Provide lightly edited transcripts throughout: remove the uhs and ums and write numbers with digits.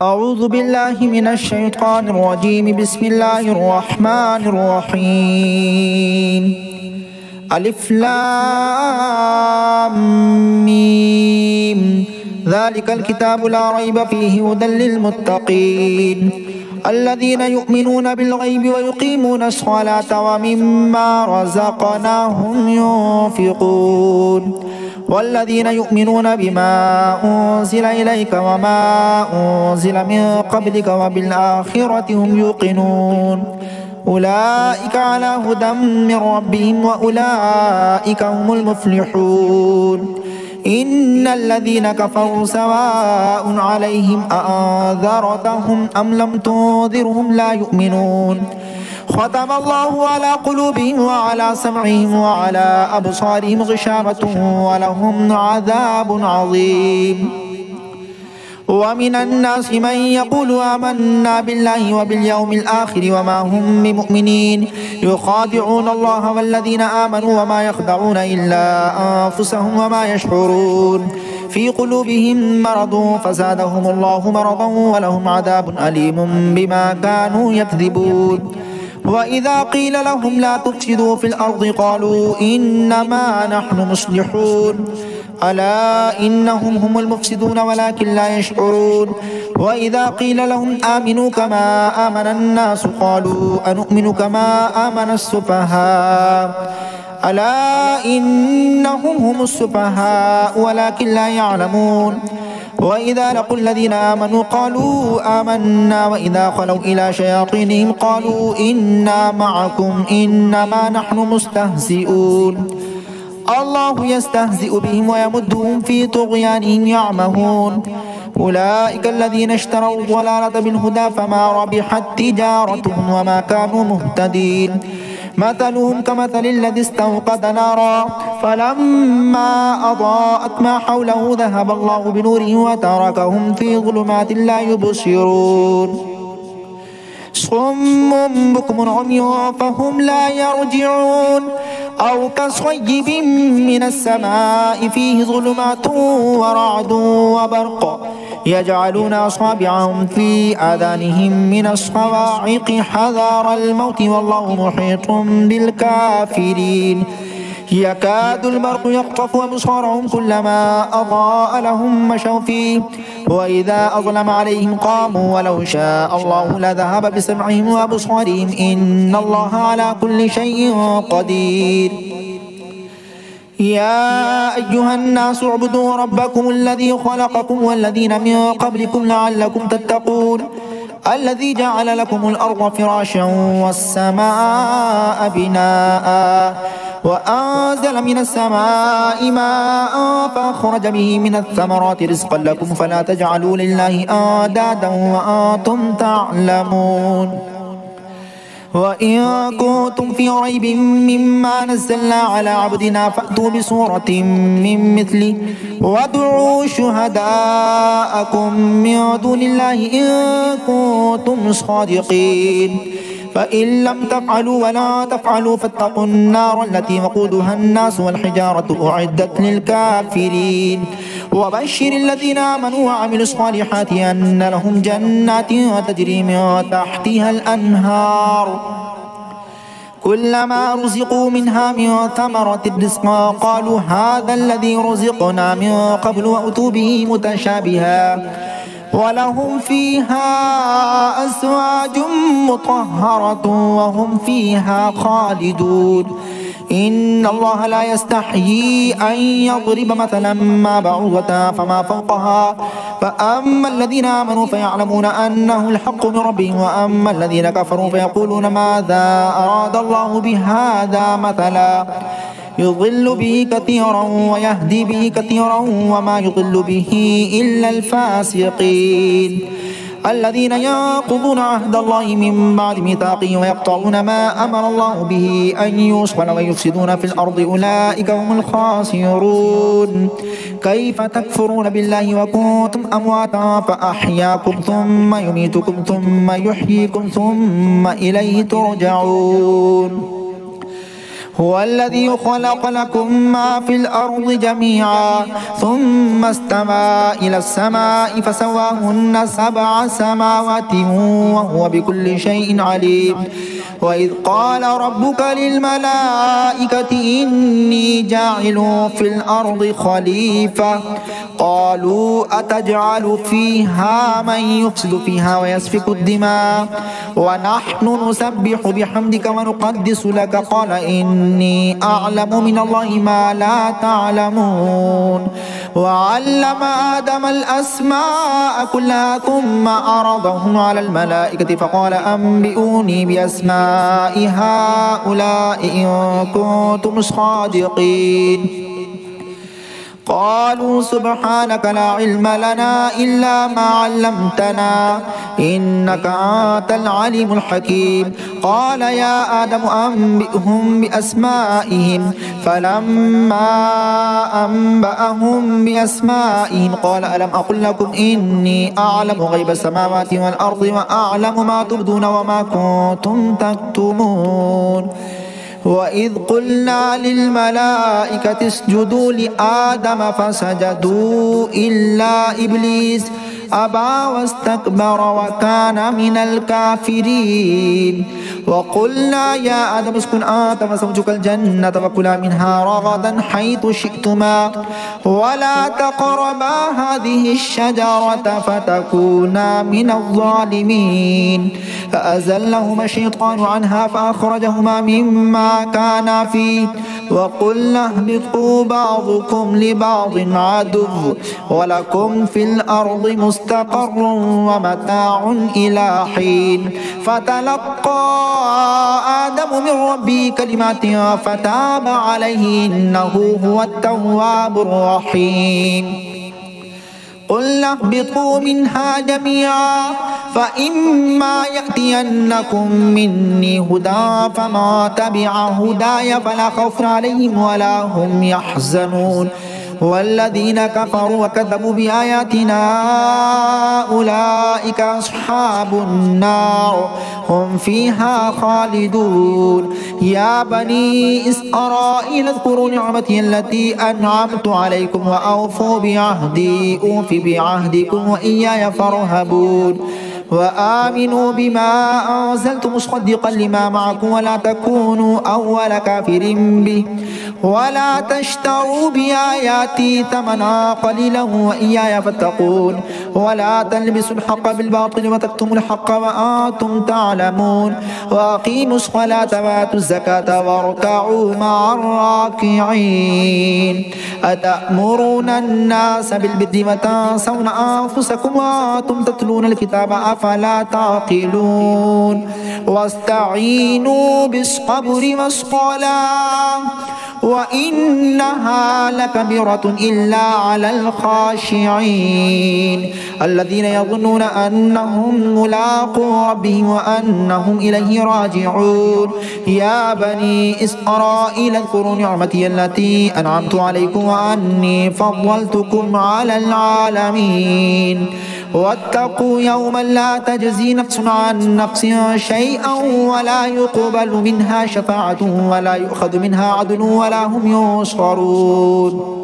أعوذ بالله من الشيطان الرجيم. بسم الله الرحمن الرحيم. ألف لام ميم. ذلك الكتاب لا ريب فيه هدى للمتقين الذين يؤمنون بالغيب ويقيمون الصلاة ومما رزقناهم ينفقون والذين يؤمنون بما أنزل إليك وما أنزل من قبلك وبالآخرة هم يوقنون أولئك على هدى من ربهم وأولئك هم المفلحون. إن الذين كفروا سواء عليهم أأنذرتهم أم لم تنذرهم لا يؤمنون. ختم الله على قلوبهم وعلى سمعهم وعلى أبصارهم غشاوة ولهم عذاب عظيم. ومن الناس من يقول آمنا بالله وباليوم الآخر وما هم بمؤمنين يخادعون الله والذين آمنوا وما يخدعون إلا أنفسهم وما يشعرون. في قلوبهم مرض فزادهم الله مرضا ولهم عذاب أليم بما كانوا يكذبون. وإذا قيل لهم لا تفسدوا في الأرض قالوا إنما نحن مصلحون ألا إنهم هم المفسدون ولكن لا يشعرون. وإذا قيل لهم آمنوا كما آمن الناس قالوا أنؤمن كما آمن السفهاء ألا إنهم هم السفهاء ولكن لا يعلمون. وإذا لقوا الذين آمنوا قالوا آمنا وإذا خلوا إلى شياطينهم قالوا إنا معكم إنما نحن مستهزئون. الله يستهزئ بهم ويمدهم في طغيانهم يعمهون. أولئك الذين اشتروا الضلالة بالهدى فما ربحت تجارتهم وما كانوا مهتدين. مثلهم كمثل الذي استوقد نارا فلما أضاءت ما حوله ذهب الله بنورهم وتركهم في ظلمات لا يبصرون. صم بكم عمي فهم لا يرجعون أو كصيب من السماء فيه ظلمات ورعد وبرق يجعلون أصابعهم في آذانهم من الصواعق حذر الموت والله محيط بالكافرين. يكاد البرق يخطف أبصارهم كلما أضاء لهم مشوا فيه وإذا أظلم عليهم قاموا ولو شاء الله لذهب بسمعهم وأبصارهم إن الله على كل شيء قدير. يا أيها الناس اعبدوا ربكم الذي خلقكم والذين من قبلكم لعلكم تتقون الذي جعل لكم الأرض فراشا والسماء بناء وأنزل من السماء ماء فأخرج به من الثمرات رزقا لكم فلا تجعلوا لله أندادا وأنتم تعلمون. وإن كنتم في ريب مما نزلنا على عبدنا فأتوا بسورة من مثله وادعوا شهداءكم من دون الله إن كنتم صادقين فإن لم تفعلوا ولا تفعلوا فاتقوا النار التي وقودها الناس والحجارة أعدت للكافرين. وبشر الذين آمنوا وعملوا الصالحات أن لهم جنات تجري من تحتها الأنهار كلما رزقوا منها من ثمرة رزقا قالوا هذا الذي رزقنا من قبل وأتوا به متشابها ولهم فيها أزواج مطهرة وهم فيها خالدون. إن الله لا يستحيي أن يضرب مثلا ما بعوضة فما فوقها فأما الذين آمنوا فيعلمون أنه الحق من ربهم وأما الذين كفروا فيقولون ماذا أراد الله بهذا مثلا يضل به كثيرا ويهدي به كثيرا وما يضل به إلا الفاسقين الذين ينقضون عهد الله من بعد ميثاقه ويقطعون ما أمر الله به أن يوصل ويفسدون في الأرض أولئك هم الخاسرون. كيف تكفرون بالله وكنتم أمواتا فأحياكم ثم يميتكم ثم يحييكم ثم إليه ترجعون. هو الذي خلق لكم ما في الأرض جميعا ثم استوى إلى السماء فسواهن 7 سماوات وهو بكل شيء عليم. وإذ قال ربك للملائكة إني جاعل في الأرض خليفة قالوا أتجعل فيها من يفسد فيها ويسفك الدماء ونحن نسبح بحمدك ونقدس لك قال إني أعلم من الله ما لا تعلمون. وعلم آدم الأسماء كلها ثم عرضهم على الملائكة فقال أنبئوني بأسماء هؤلاء إن كنتم صادقين. قالوا سبحانك لا علم لنا إلا ما علمتنا إنك أنت العليم الحكيم. قال يا آدم أنبئهم بأسمائهم فلما أنبأهم بأسمائهم قال ألم أقل لكم إني أعلم غيب السماوات والأرض وأعلم ما تبدون وما كنتم تكتمون. وإذ قلنا للملائكة اسجدوا لآدم فسجدوا إلا إبليس أبى واستكبر وكان من الكافرين. وقلنا يا آدم اسكن أنت وزوجك الجنة وكلا منها رغدا حيث شئتما ولا تقربا هذه الشجرة فتكونا من الظالمين. فأزلهما الشيطان عنها فأخرجهما مما كانا فيه وقلنا اهبطوا بعضكم لبعض عدو ولكم في الأرض مستقر ومتاع إلى حين. فتلقى آدم من ربه كلمات فتاب عليه إنه هو التواب الرحيم. قلنا اهبطوا منها جميعا فإما يأتينكم مني هدى فما تبع هداي فلا خوف عليهم ولا هم يحزنون. والذين كفروا وكذبوا بآياتنا أولئك أصحاب النار هم فيها خالدون. يا بني إسرائيل اذكروا نعمتي التي أنعمت عليكم وأوفوا بعهدي أوف بعهدكم وإياي فارهبون. وآمنوا بما أنزلت مصدقا لما معكم ولا تكونوا أول كافر به ولا تشتروا بآياتي ثمنا قليلا وإياي فاتقون. ولا تلبسوا الحق بالباطل وتكتموا الحق وأنتم تعلمون. وأقيموا الصلاة وآتوا الزكاة واركعوا مع الراكعين. أتأمرون الناس بالبر وتنسون أنفسكم وأنتم تتلون الكتاب أفلا تعقلون. واستعينوا بالصبر والصلاة وإنها لكبيرة إلا على الخاشعين الذين يظنون أنهم ملاقو ربهم وأنهم إليه راجعون. يا بني إسرائيل اذكروا نعمتي التي أنعمت عليكم وأني فضلتكم على العالمين. واتقوا يوما لا تجزي نفس عن نفس شيئا ولا يقبل منها شفاعة ولا يؤخذ منها عدل ولا هم ينصرون.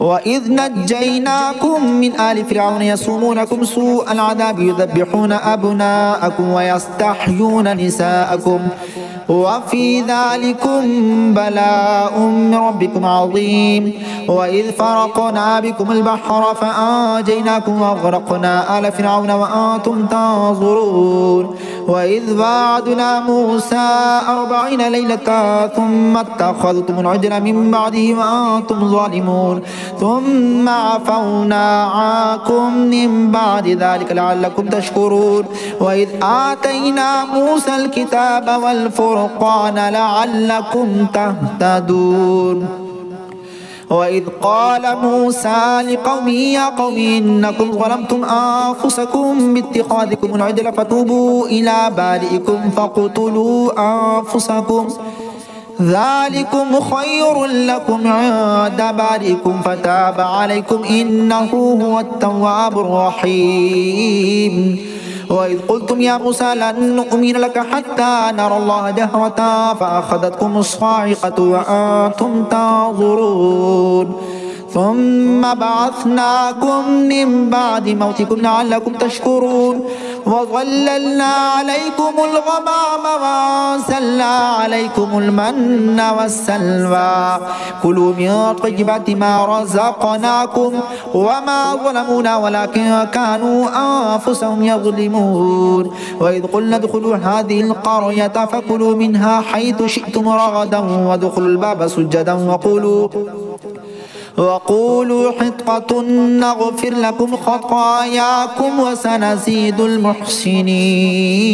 وإذ نجيناكم من آل فرعون يسومونكم سوء العذاب يذبحون أبناءكم ويستحيون نساءكم وفي ذلكم بلاء من ربكم عظيم. وإذ فرقنا بكم البحر فأنجيناكم وأغرقنا آل فرعون وأنتم تنظرون. وإذ وعدنا موسى 40 ليلة ثم اتخذتم العجل من بعده وأنتم ظالمون ثم عفونا عنكم من بعد ذلك لعلكم تشكرون. وإذ آتينا موسى الكتاب والفرقان لعلكم تهتدون. وإذ قال موسى لقومه يا قوم إنكم ظلمتم أنفسكم باتخاذكم العجل فتوبوا إلى بارئكم فاقتلوا أنفسكم ذلكم خير لكم عند بارئكم فتاب عليكم إنه هو التواب الرحيم. وإذ قلتم يا موسى لن نؤمن لك حتى نرى الله جهرة فأخذتكم الصاعقة وأنتم تنظرون ثم بعثناكم من بعد موتكم لعلكم تشكرون وظللنا عليكم الغمام وأنزلنا عليكم المن والسلوى كلوا من طيبات ما رزقناكم وما ظلمونا ولكن كانوا أنفسهم يظلمون وإذ قلنا ادخلوا هذه القرية فكلوا منها حيث شئتم رغدا وادخلوا الباب سجدا وقولوا حطة نغفر لكم خطاياكم وسنزيد المحسنين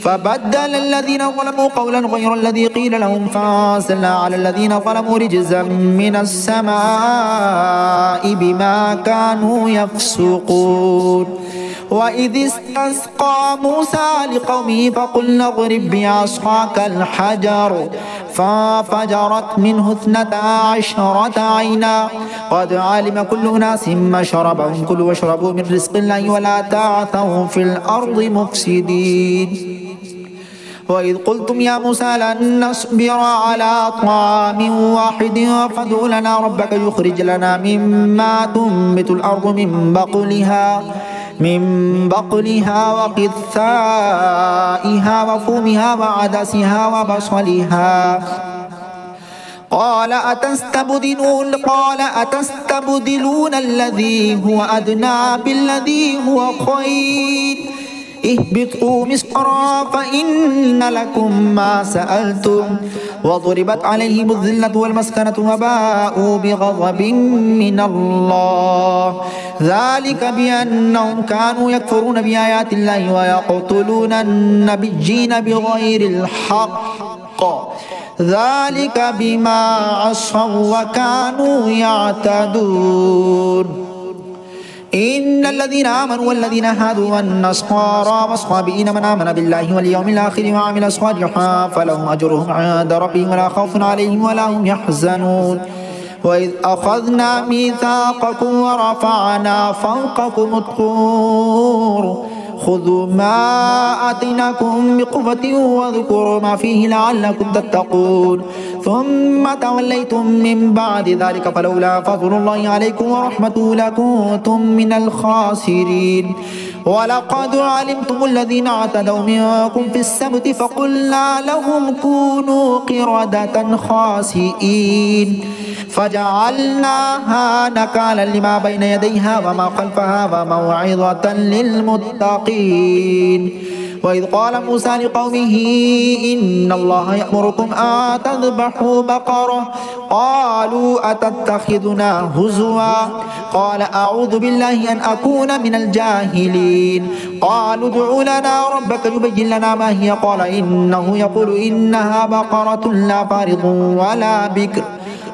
فبدل الذين ظلموا قولا غير الذي قيل لهم فأرسلنا على الذين ظلموا رجزا من السماء بما كانوا يفسقون وإذ استسقى موسى لقومه فقلنا اضرب بعصاك الحجر فانفجرت منه 12 عينا قد علم كل أناس مشربهم كلوا واشربوا من رزق الله ولا تعثوا في الأرض مفسدين وإذ قلتم يا موسى لن نصبر على طعام واحد فادع لنا ربك يخرج لنا مما تنبت الأرض من بقلها وقثائها وفومها وعدسها وبصلها قال أتستبدلون الذي هو أدنى بالذي هو خير اهبطوا مصرا فإن لكم ما سألتم وضربت عليهم الذلة والمسكنة وباءوا بغضب من الله ذلك بأنهم كانوا يكفرون بآيات الله ويقتلون النبيين بغير الحق ذلك بما عصوا وكانوا يعتدون إن الذين آمنوا والذين هادوا والنصارى والصابئين من آمن بالله واليوم الآخر وعمل صالحا فلهم أجرهم عند ربهم ولا خوف عليهم ولا هم يحزنون وإذ أخذنا ميثاقكم ورفعنا فوقكم الطور خذوا ما آتيناكم بقوة واذكروا ما فيه لعلكم تتقون ثم توليتم من بعد ذلك فلولا فضل الله عليكم ورحمته لكنتم من الخاسرين ولقد علمتم الذين اعتدوا منكم في السبت فقلنا لهم كونوا قردة خاسئين فجعلناها نكالا لما بين يديها وما خلفها وموعظة للمتقين وإذ قال موسى لقومه إن الله يأمركم أن تذبحوا بقرة قالوا أتتخذنا هزوا قال أعوذ بالله أن أكون من الجاهلين قالوا ادع لنا ربك يبين لنا ما هي قال إنه يقول إنها بقرة لا فارض ولا بكر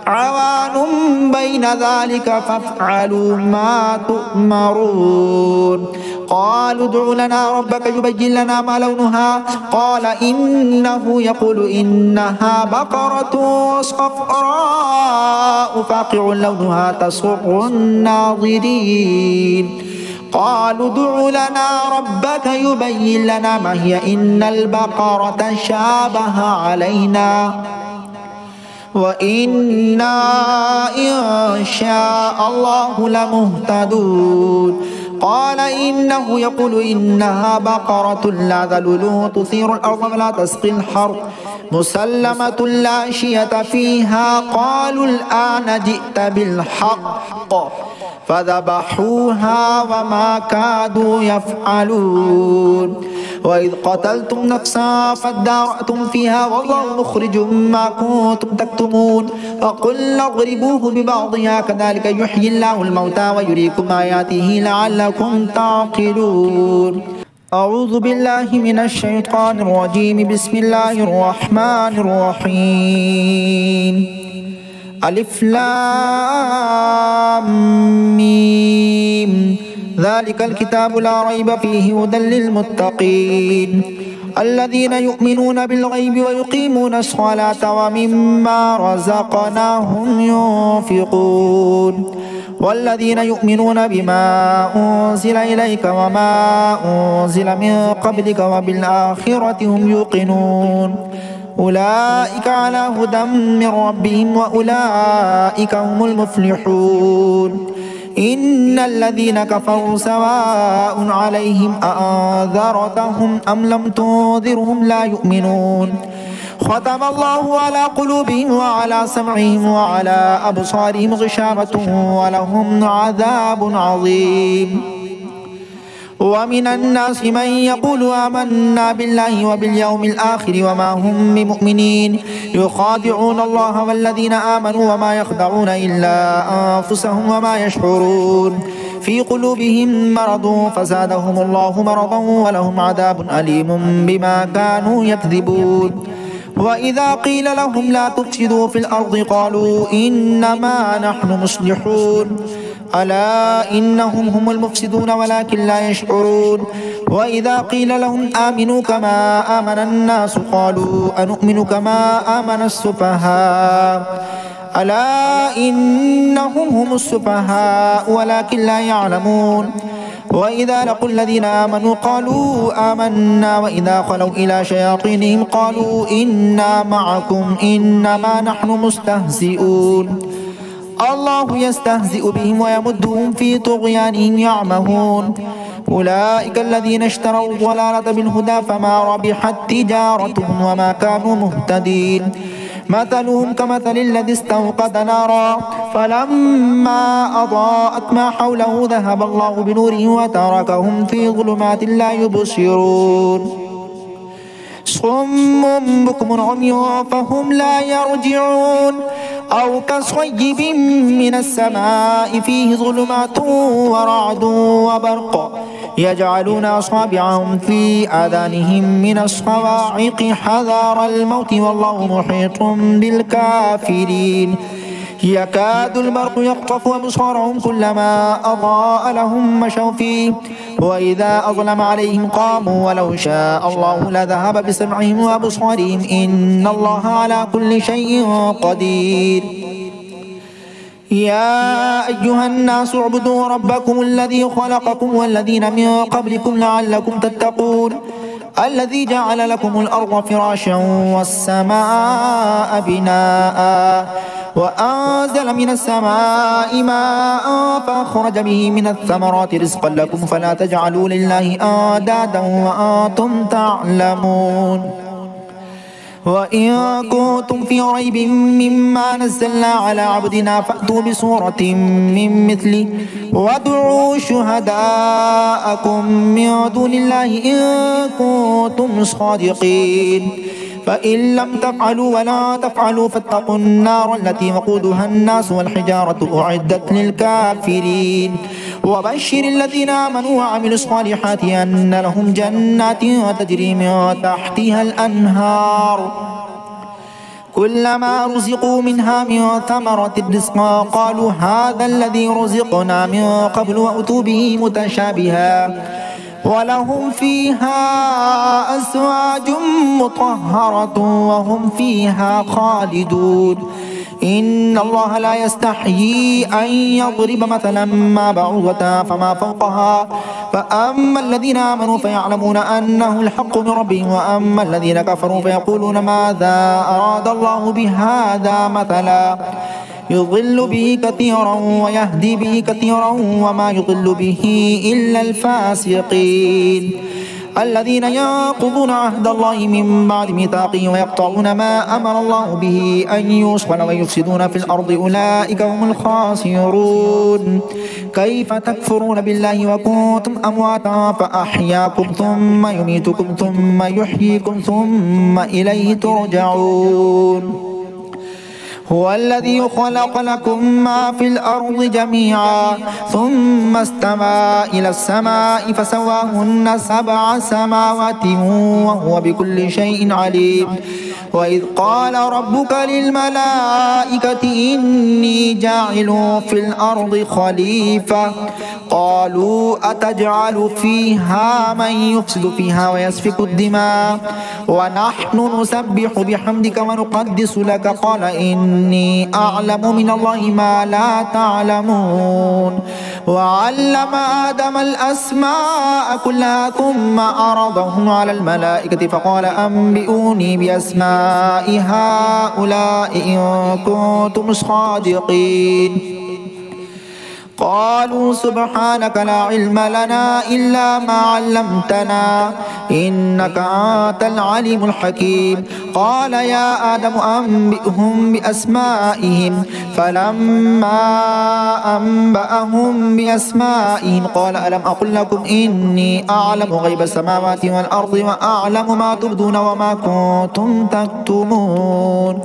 عوان بين ذلك فافعلوا ما تؤمرون قالوا ادع لنا ربك يبين لنا ما لونها قال إنه يقول إنها بقرة صفراء فاقع لونها تسر الناظرين قالوا ادع لنا ربك يبين لنا ما هي إن البقرة شابه علينا وإنا إن شاء الله لمهتدون قال إنه يقول إنها بقرة لا ذلول تثير الأرض ولا تسقي الحرث مسلمة لا شية فيها قالوا الآن جئت بالحق فذبحوها وما كادوا يفعلون وإذ قتلتم نفسا فادارأتم فيها والله مخرج ما كنتم تكتمون فقلنا اضربوه ببعضها كذلك يحيي الله الموتى ويريكم آياته لعلكم تعقلون أعوذ بالله من الشيطان الرجيم بسم الله الرحمن الرحيم ألف لام ميم ذلك الكتاب لا ريب فيه هدى للمتقين الذين يؤمنون بالغيب ويقيمون الصلاة ومما رزقناهم ينفقون والذين يؤمنون بما أنزل إليك وما أنزل من قبلك وبالآخرة هم يوقنون أولئك على هدى من ربهم وأولئك هم المفلحون إن الذين كفروا سواء عليهم أأنذرتهم أم لم تنذرهم لا يؤمنون ختم الله على قلوبهم وعلى سمعهم وعلى أبصارهم غشاوة ولهم عذاب عظيم ومن الناس من يقول آمنا بالله وباليوم الآخر وما هم بمؤمنين يخادعون الله والذين آمنوا وما يخدعون إلا أنفسهم وما يشعرون في قلوبهم مرض فزادهم الله مرضا ولهم عذاب أليم بما كانوا يكذبون وإذا قيل لهم لا تفسدوا في الأرض قالوا إنما نحن مصلحون ألا إنهم هم المفسدون ولكن لا يشعرون وإذا قيل لهم آمنوا كما آمن الناس قالوا أنؤمن كما آمن السفهاء ألا إنهم هم السفهاء ولكن لا يعلمون وإذا لقوا الذين آمنوا قالوا آمنا وإذا خلوا إلى شياطينهم قالوا إنا معكم إنما نحن مستهزئون الله يستهزئ بهم ويمدهم في طغيانهم يعمهون أولئك الذين اشتروا الضلالة بالهدى فما ربحت تجارتهم وما كانوا مهتدين مثلهم كمثل الذي استوقد نارا فلما أضاءت ما حوله ذهب الله بنورهم وتركهم في ظلمات لا يبصرون صم بكم عمي فهم لا يرجعون أو كصيب من السماء فيه ظلمات ورعد وبرق يجعلون أصابعهم في آذانهم من الصواعق حذر الموت والله محيط بالكافرين يكاد البرق يخطف أبصارهم كلما أضاء لهم مشوا فيه وإذا أظلم عليهم قاموا ولو شاء الله لذهب بسمعهم وأبصارهم إن الله على كل شيء قدير يا أيها الناس اعبدوا ربكم الذي خلقكم والذين من قبلكم لعلكم تتقون الذي جعل لكم الأرض فراشا والسماء بناء وأنزل من السماء ماء فأخرج به من الثمرات رزقا لكم فلا تجعلوا لله أندادا وأنتم تعلمون وإن كنتم في ريب مما نزلنا على عبدنا فأتوا بسورة من مثله وادعوا شهداءكم من دون الله إن كنتم صادقين فإن لم تفعلوا ولا تفعلوا فاتقوا النار التي وقودها الناس والحجارة أعدت للكافرين وبشر الذين آمنوا وعملوا الصالحات أن لهم جنات تجري من تحتها الأنهار كلما رزقوا منها من ثمرة رزقا قالوا هذا الذي رزقنا من قبل وأتوا به متشابها ولهم فيها أزواج مطهرة وهم فيها خالدون إن الله لا يستحيي أن يضرب مثلا ما بعوضة فما فوقها فأما الذين آمنوا فيعلمون أنه الحق من ربهم وأما الذين كفروا فيقولون ماذا أراد الله بهذا مثلا يضل به كثيرا ويهدي به كثيرا وما يضل به إلا الفاسقين الذين ينقضون عهد الله من بعد ميثاقه ويقطعون ما أمر الله به أن يوصل ويفسدون في الأرض أولئك هم الخاسرون كيف تكفرون بالله وكنتم أمواتا فأحياكم ثم يميتكم ثم يحييكم ثم إليه ترجعون هو الذي خلق لكم ما في الأرض جميعا ثم استوى إلى السماء فسواهن 7 سماوات وهو بكل شيء عليم وإذ قال ربك للملائكة إني جاعل في الأرض خليفة قالوا أتجعل فيها من يفسد فيها ويسفك الدماء ونحن نسبح بحمدك ونقدس لك قال إني أعلم من الله ما لا تعلمون وعلم آدم الأسماء كلها ثم عرضهم على الملائكة فقال أنبئوني بأسماء هؤلاء إن كنتم صادقين قالوا سبحانك لا علم لنا إلا ما علمتنا إنك أنت العليم الحكيم قال يا آدم أنبئهم بأسمائهم فلما أنبأهم بأسمائهم قال ألم أقل لكم إني أعلم غيب السماوات والأرض وأعلم ما تبدون وما كنتم تكتمون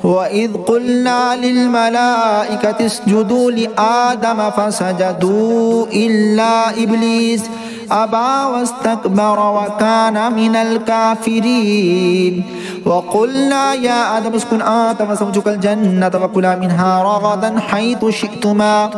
وإذ قلنا للملائكة اسجدوا لآدم فسجدوا إلا إبليس أبى واستكبر وكان من الكافرين وقلنا يا آدم اسكن أنت وزوجك الجنة فكلا منها رغدا حيث شئتما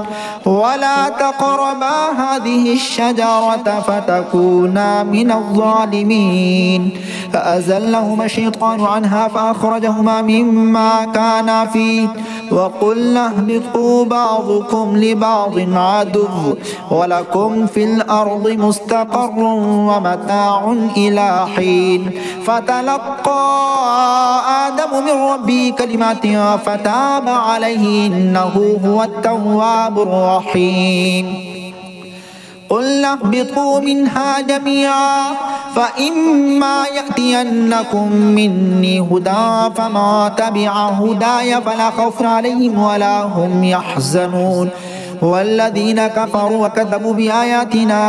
ولا تقربا هذه الشجرة فتكونا من الظالمين فأزلهما الشيطان عنها فأخرجهما مما كانا فيه وقلنا اهبطوا بعضكم لبعض عدو ولكم في الأرض مستقر ومتاع إلى حين فتلقى آدم من ربه كلمات فتاب عليه إنه هو التواب الرحيم قل اهبطوا منها جميعا فإما يأتينكم مني هدى فما تبع هداي فلا خوف عليهم ولا هم يحزنون والذين كفروا وكذبوا بآياتنا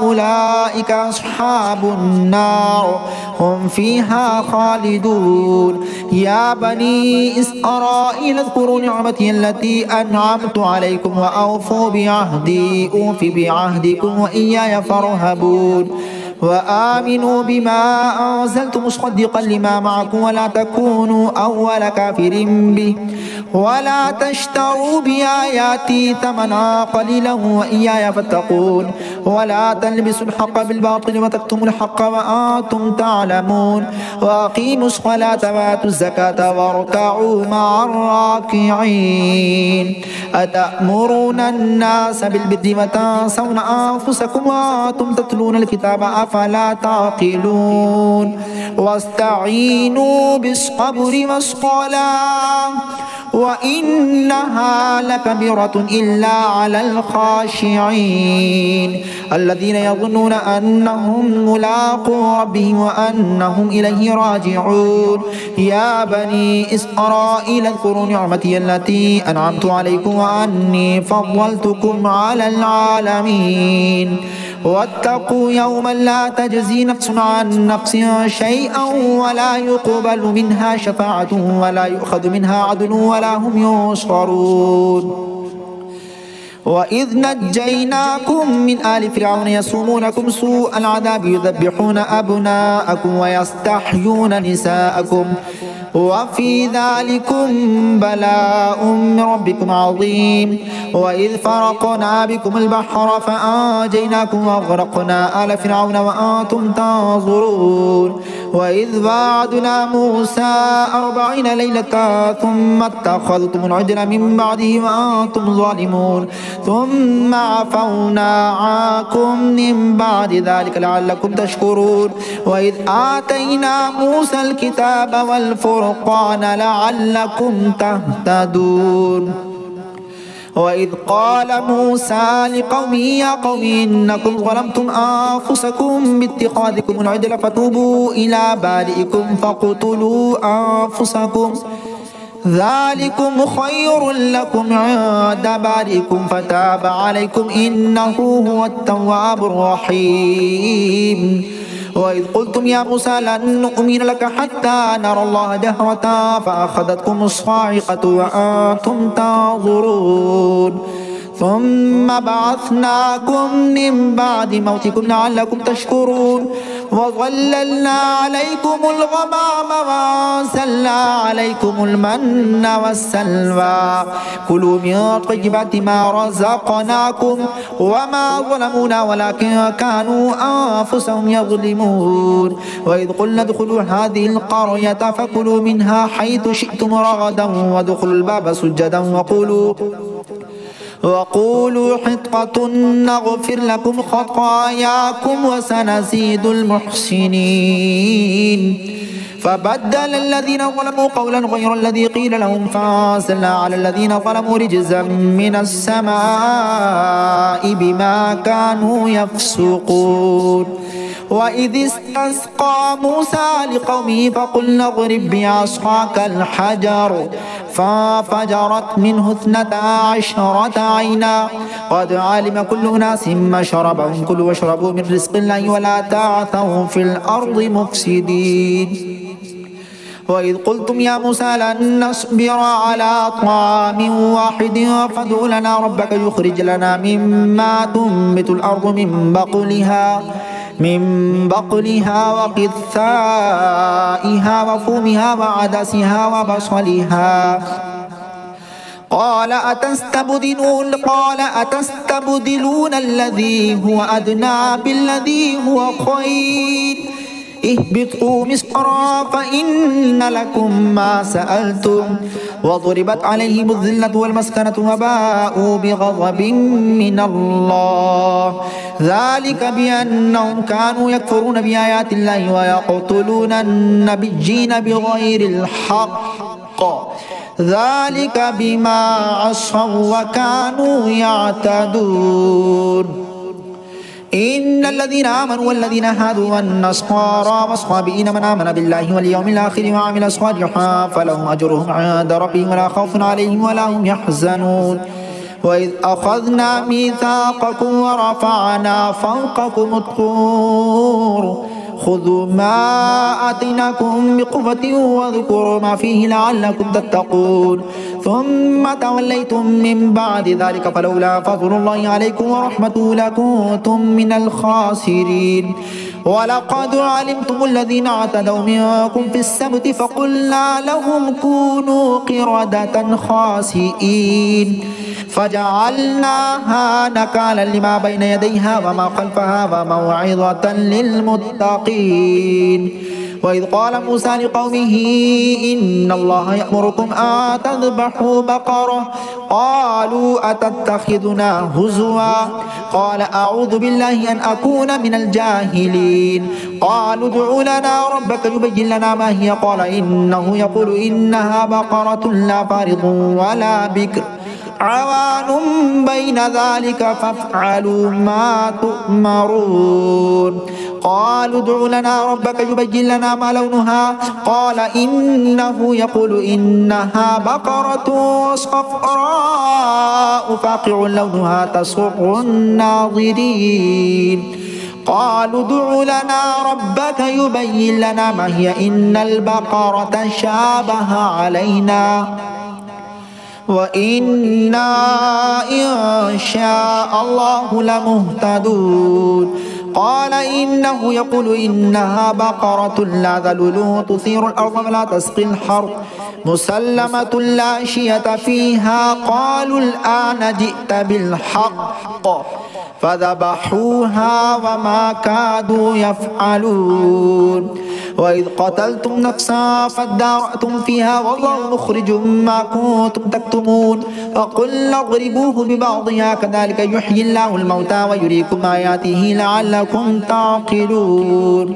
أولئك أصحاب النار هم فيها خالدون يا بني إسرائيل اذكروا نعمتي التي أنعمت عليكم وأوفوا بعهدي أوف بعهدكم وإياي فارهبون وآمنوا بما أنزلت مصدقا لما معكم ولا تكونوا أول كافر به ولا تشتروا بآياتي ثمنا قليلا وإياي فاتقون ولا تلبسوا الحق بالباطل وتكتموا الحق وأنتم تعلمون وأقيموا الصلاة وآتوا الزكاة واركعوا مع الراكعين أتأمرون الناس بالبر وتنسون أنفسكم وأنتم تتلون الكتاب أفلا تعقلون واستعينوا بالصبر والصلاة وإنها لكبيرة إلا على الخاشعين الذين يظنون أنهم ملاقو ربهم وأنهم إليه راجعون يا بني إسرائيل اذكروا نعمتي التي أنعمت عليكم وأني فضلتكم على العالمين واتقوا يوما لا تجزي نفس عن نفس شيئا ولا يقبل منها شفاعة ولا يؤخذ منها عدل ولا هم ينصرون وإذ نجيناكم من آل فرعون يسومونكم سوء العذاب يذبحون أبناءكم ويستحيون نساءكم وفي ذلكم بلاء من ربكم عظيم وإذ فرقنا بكم البحر فأنجيناكم وأغرقنا آل فرعون وأنتم تنظرون وإذ وعدنا موسى 40 ليلة ثم اتخذتم العجل من بعده وأنتم ظالمون ثم عفونا عنكم من بعد ذلك لعلكم تشكرون وإذ آتينا موسى الكتاب والفرقان لعلكم تهتدون وإذ قال موسى لقومه يا قوم إنكم ظلمتم أنفسكم باتخاذكم العجل فتوبوا إلى بارئكم فاقتلوا أنفسكم ذلكم خير لكم عند بارئكم فتاب عليكم إنه هو التواب الرحيم وإذ قلتم يا موسى لن نؤمن لك حتى نرى الله جهرة فأخذتكم الصاعقة وأنتم تنظرون ثم بعثناكم من بعد موتكم لعلكم تشكرون وظللنا عليكم الغمام وأنزلنا عليكم المن والسلوى كلوا من طيبات ما رزقناكم وما ظلمونا ولكن كانوا أنفسهم يظلمون وإذ قلنا ادخلوا هذه القرية فكلوا منها حيث شئتم رغدا وادخلوا الباب سجدا وقولوا حطة نغفر لكم خطاياكم وسنزيد المحسنين فبدل الذين ظلموا قولا غير الذي قيل لهم فأنزلنا على الذين ظلموا رجزا من السماء بما كانوا يفسقون وإذ استسقى موسى لقومه فقلنا اضرب بعصاك الحجر فانفجرت منه 12 عينا قد علم كل أناس مشربهم كلوا واشربوا من رزق الله ولا تعثوا في الأرض مفسدين وإذ قلتم يا موسى لن نصبر على طعام واحد فادع لنا ربك يخرج لنا مما تنبت الأرض من بقلها وقثائها وفومها وعدسها وبصلها قال أتستبدلون الذي هو أدنى بالذي هو خير اهبطوا مصرا فإن لكم ما سألتم وضربت عليهم الذلة والمسكنة وباءوا بغضب من الله ذلك بأنهم كانوا يكفرون بآيات الله ويقتلون النبيين بغير الحق ذلك بما عصوا وكانوا يعتدون إن الذين آمنوا والذين هادوا والنصارى والصابئين من آمن بالله واليوم الآخر وعمل صالحا فلهم أجرهم عند ربهم ولا خوف عليهم ولا هم يحزنون وإذ أخذنا ميثاقكم ورفعنا فوقكم الطور خذوا ما آتيناكم بقوة واذكروا ما فيه لعلكم تتقون ثم توليتم من بعد ذلك فلولا فضل الله عليكم ورحمته لكنتم من الخاسرين ولقد علمتم الذين اعتدوا منكم في السبت فقلنا لهم كونوا قردة خاسئين فجعلناها نكالا لما بين يديها وما خلفها وموعظة للمتقين وإذ قال موسى لقومه إن الله يأمركم أن تذبحوا بقرة قالوا أتتخذنا هزوا قال أعوذ بالله أن أكون من الجاهلين قالوا ادع لنا ربك يبين لنا ما هي قال إنه يقول إنها بقرة لا فارض ولا بكر عوان بين ذلك فافعلوا ما تؤمرون قالوا ادع لنا ربك يبين لنا ما لونها قال إنه يقول إنها بقرة صفراء فاقع لونها تسر الناظرين قالوا ادع لنا ربك يبين لنا ما هي إن البقرة شابه علينا وإنا إن شاء الله لمهتدون قال إنه يقول إنها بقرة لا ذلول تثير الأرض ولا تسقي الحرث مسلمة لا شية فيها قالوا الآن جئت بالحق فذبحوها وما كادوا يفعلون وإذ قتلتم نفسا فادارأتم فيها والله مخرج ما كنتم تكتمون وقلنا اضربوه ببعضها كذلك يحيي الله الموتى ويريكم آياته لعلكم تعقلون.